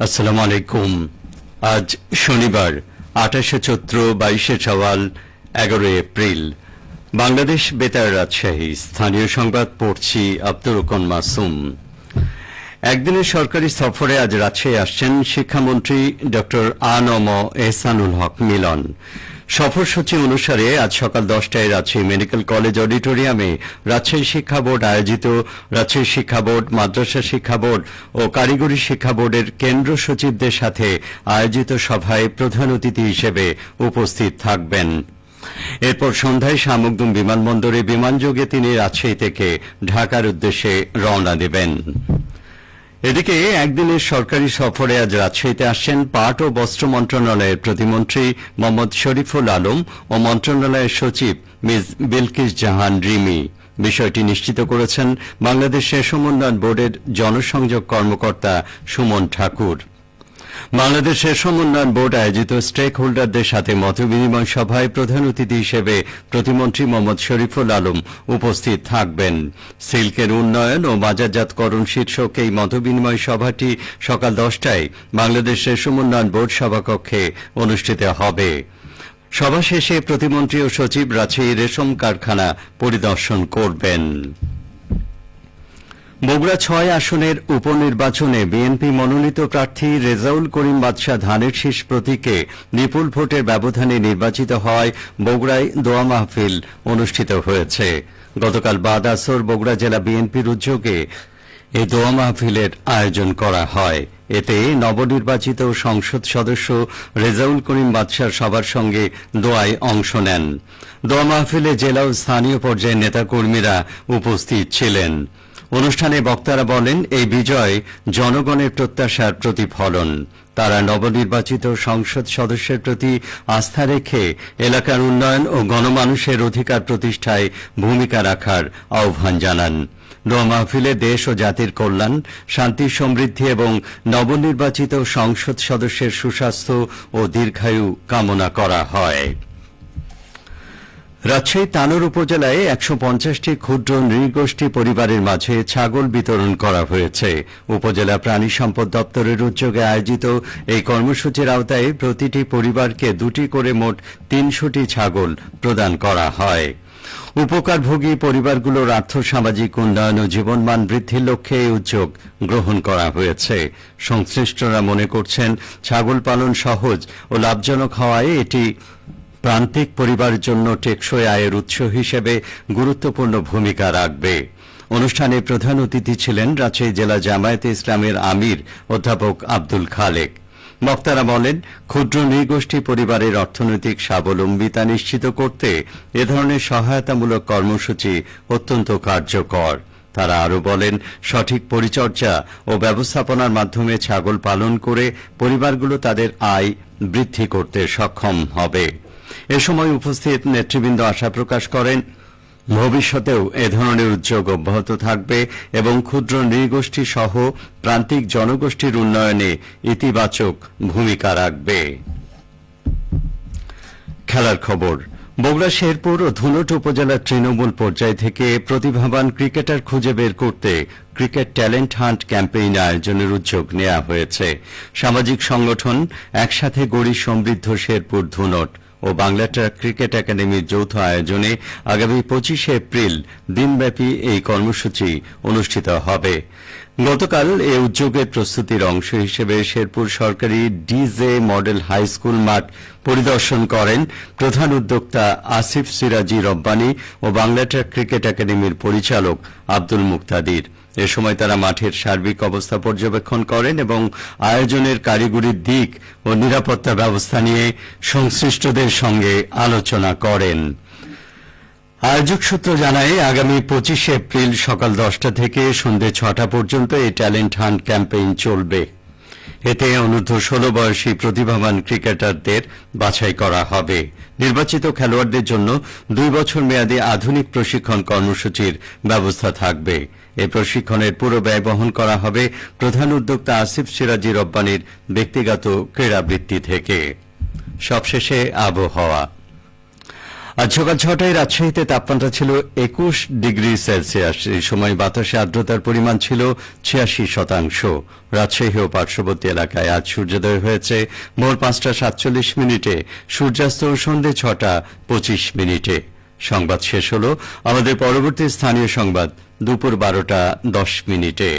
আসসালামু আলাইকুম। আজ শনিবার ২৮শে চৈত্র ২২শে শাওয়াল ১১ এপ্রিল। বাংলাদেশ বেতার রাজশাহী স্থানীয় সংবাদ পড়ছি আব্দুর রহমান মাসুম। একদিনের সরকারি সফরে আজ রাজশাহী আসছেন শিক্ষামন্ত্রী ড আ.ন.ম এহসানুল হক মিলন। সফরসূচি অনুসারে আজ সকাল ১০টায় রাজশাহী মেডিকেল কলেজ অডিটোরিয়ামে রাজশাহী শিক্ষা বোর্ড আয়োজিত রাজশাহী শিক্ষা বোর্ড, মাদ্রাসা শিক্ষা বোর্ড ও কারিগরি শিক্ষা বোর্ডের কেন্দ্র সচিবদের সাথে আয়োজিত সভায় প্রধান অতিথি হিসেবে উপস্থিত থাকবেন। এরপর সন্ধ্যায় শাহমখদুম বিমানবন্দরে বিমানযোগে তিনি রাজশাহী থেকে ঢাকার উদ্দেশ্যে রওনা দেবেন। এদিকে একদিনের সরকারি সফরে আজ রাজশাহীতে আসছেন পাট ও বস্ত্র মন্ত্রণালয়ের প্রতিমন্ত্রী মোহাম্মদ শরীফুল আলম ও মন্ত্রণালয়ের সচিব মিস বিলকিস জাহান রিমি। বিষয়টি নিশ্চিত করেছেন বাংলাদেশ রেশম উন্নয়ন বোর্ডের জনসংযোগ কর্মকর্তা সুমন ঠাকুর। বাংলাদেশ রেশম উন্নয়ন বোর্ড আয়োজিত স্টেক হোল্ডারদের সাথে মতবিনিময় সভায় প্রধান অতিথি হিসেবে প্রতিমন্ত্রী মোহাম্মদ শরীফুল আলম উপস্থিত থাকবেন। সিল্কের উন্নয়ন ও বাজারজাতকরণ শীর্ষক এই মতবিনিময় সভাটি সকাল ১০টায় বাংলাদেশ রেশম উন্নয়ন বোর্ড সভাকক্ষে অনুষ্ঠিত হবে। সভা শেষে প্রতিমন্ত্রী ও সচিব রাজশাহী রেশম কারখানা পরিদর্শন করবেন। বগুড়া ৬ আসনের উপনির্বাচনে বিএনপি মনোনীত প্রার্থী রেজাউল করিম বাদশাহ ধানের শীষ প্রতীকে বিপুল ভোটের ব্যবধানে নির্বাচিত হওয়ায় বগুড়ায় দোয়া মাহফিল অনুষ্ঠিত হয়েছে। গতকাল বাদ আসর বগুড়া জেলা বিএনপির উদ্যোগে এই দোয়া মাহফিলের আয়োজন করা হয়। এতে নবনির্বাচিত সংসদ সদস্য রেজাউল করিম বাদশাহ সবার সঙ্গে দোয়ায় অংশ নেন। দোয়া মাহফিলে জেলা ও স্থানীয় পর্যায়ের নেতাকর্মীরা উপস্থিত ছিলেন। অনুষ্ঠানে বক্তারা বলেন, এই বিজয় জনগণের প্রত্যাশার প্রতিফলন। তারা নবনির্বাচিত সংসদ সদস্যের প্রতি আস্থা রেখে এলাকার উন্নয়ন ও গণমানুষের অধিকার প্রতিষ্ঠায় ভূমিকা রাখার আহ্বান জানান। দোয়া মাহফিলে দেশ ও জাতির কল্যাণ, শান্তি, সমৃদ্ধি এবং নবনির্বাচিত সংসদ সদস্যের সুস্বাস্থ্য ও দীর্ঘায়ু কামনা করা হয়। রাজশাহী তানোর উপজেলায় ১৫০টি ক্ষুদ্র নৃগোষ্ঠী পরিবারের মাঝে ছাগল বিতরণ করা হয়েছে। উপজেলা প্রাণী সম্পদ দপ্তরের উদ্যোগে আয়োজিত এই কর্মসূচির আওতায় প্রতিটি পরিবারকে ২টি করে মোট ৩০০টি ছাগল প্রদান করা হয়। উপকারভোগী পরিবারগুলোর আর্থ-সামাজিক উন্নয়ন ও জীবনমান বৃদ্ধির লক্ষ্যে এই উদ্যোগ গ্রহণ করা হয়েছে। সংশ্লিষ্টরা মনে করছেন, ছাগল পালন সহজ ও লাভজনক হওয়ায় এটি প্রান্তিক পরিবারের জন্য টেকসই আয়ের উৎস হিসেবে গুরুত্বপূর্ণ ভূমিকা রাখবে। অনুষ্ঠানে প্রধান অতিথি ছিলেন রাজশাহী জেলা জামায়াতে ইসলামের আমির অধ্যাপক আব্দুল খালেক। বক্তারা বলেন, ক্ষুদ্র নৃগোষ্ঠী পরিবারের অর্থনৈতিক স্বাবলম্বিতা নিশ্চিত করতে এ ধরনের সহায়তামূলক কর্মসূচি অত্যন্ত কার্যকর। তারা আরও বলেন, সঠিক পরিচর্যা ও ব্যবস্থাপনার মাধ্যমে ছাগল পালন করে পরিবারগুলো তাদের আয় বৃদ্ধি করতে সক্ষম হবে। এ সময় উপস্থিত নেতৃবৃন্দ আশা প্রকাশ করেন, ভবিষ্যতেও এ ধরনের উদ্যোগ অব্যাহত থাকবে এবং ক্ষুদ্র নৃগোষ্ঠী সহ প্রান্তিক জনগোষ্ঠীর উন্নয়নে ইতিবাচক ভূমিকা রাখবে। খেলার খবর। বগুড়া শেরপুর ও ধুনট উপজেলার তৃণমূল পর্যায় থেকে প্রতিভাবান ক্রিকেটার খুঁজে বের করতে ক্রিকেট ট্যালেন্ট হান্ট ক্যাম্পেইন আয়োজনের উদ্যোগ নেওয়া হয়েছে। সামাজিক সংগঠন একসাথে গড়ি সমৃদ্ধ শেরপুর, ধুনট ও বাংলা ট্রাক ক্রিকেট একাডেমির যৌথ আয়োজনে আগামী ২৫শে এপ্রিল দিনব্যাপী এই কর্মসূচি অনুষ্ঠিত হবে। গতকাল এ উদ্যোগের প্রস্তুতির অংশ হিসেবে শেরপুর সরকারি ডিজে মডেল হাই স্কুল মাঠ পরিদর্শন করেন প্রধান উদ্যোক্তা আসিফ সিরাজি রব্বানী ও বাংলা ট্রাক ক্রিকেট একাডেমির পরিচালক আব্দুল মুক্তাদির। এ সময় তারা মাঠের সার্বিক অবস্থা পর্যবেক্ষণ করেন এবং আয়োজনের কারিগরি দিক ও নিরাপত্তা ব্যবস্থা নিয়ে সংশ্লিষ্টদের সঙ্গে আলোচনা করেন। আয়োজক সূত্র জানায়, আগামী ২৫শে এপ্রিল সকাল ১০টা থেকে সন্ধ্যে ৬টা পর্যন্ত এই ট্যালেন্ট হান্ট ক্যাম্পেইন চলবে। এতে অনূর্ধ্ব ১৬ বয়সী প্রতিভাবান ক্রিকেটারদের বাছাই করা হবে। নির্বাচিত খেলোয়াড়দের জন্য ২ বছর মেয়াদী আধুনিক প্রশিক্ষণ কর্মসূচির ব্যবস্থা থাকবে। এই প্রশিক্ষণের পুরো ব্যয় বহন করা হবে প্রধান উদ্যোক্তা আসিফ সিরাজি রব্বানীর ব্যক্তিগত ক্রীড়াবৃত্তি থেকে। সবশেষে আবহাওয়া। আজ সকাল 6টায় রাজশাহীতে তাপমাত্রা ছিল 21 ডিগ্রি সেলসিয়াস। এই সময় বাতাসে আর্দ্রতার পরিমাণ ছিল 86%। রাজশাহী ও পার্শ্ববর্তী এলাকায় আজ সূর্যোদয় হয়েছে ভোর 5:47 সূর্যাস্ত সন্ধ্যে 6:25। সংবাদ শেষ হল। আমাদের পরবর্তী স্থানীয় সংবাদ দুপুর 12:10।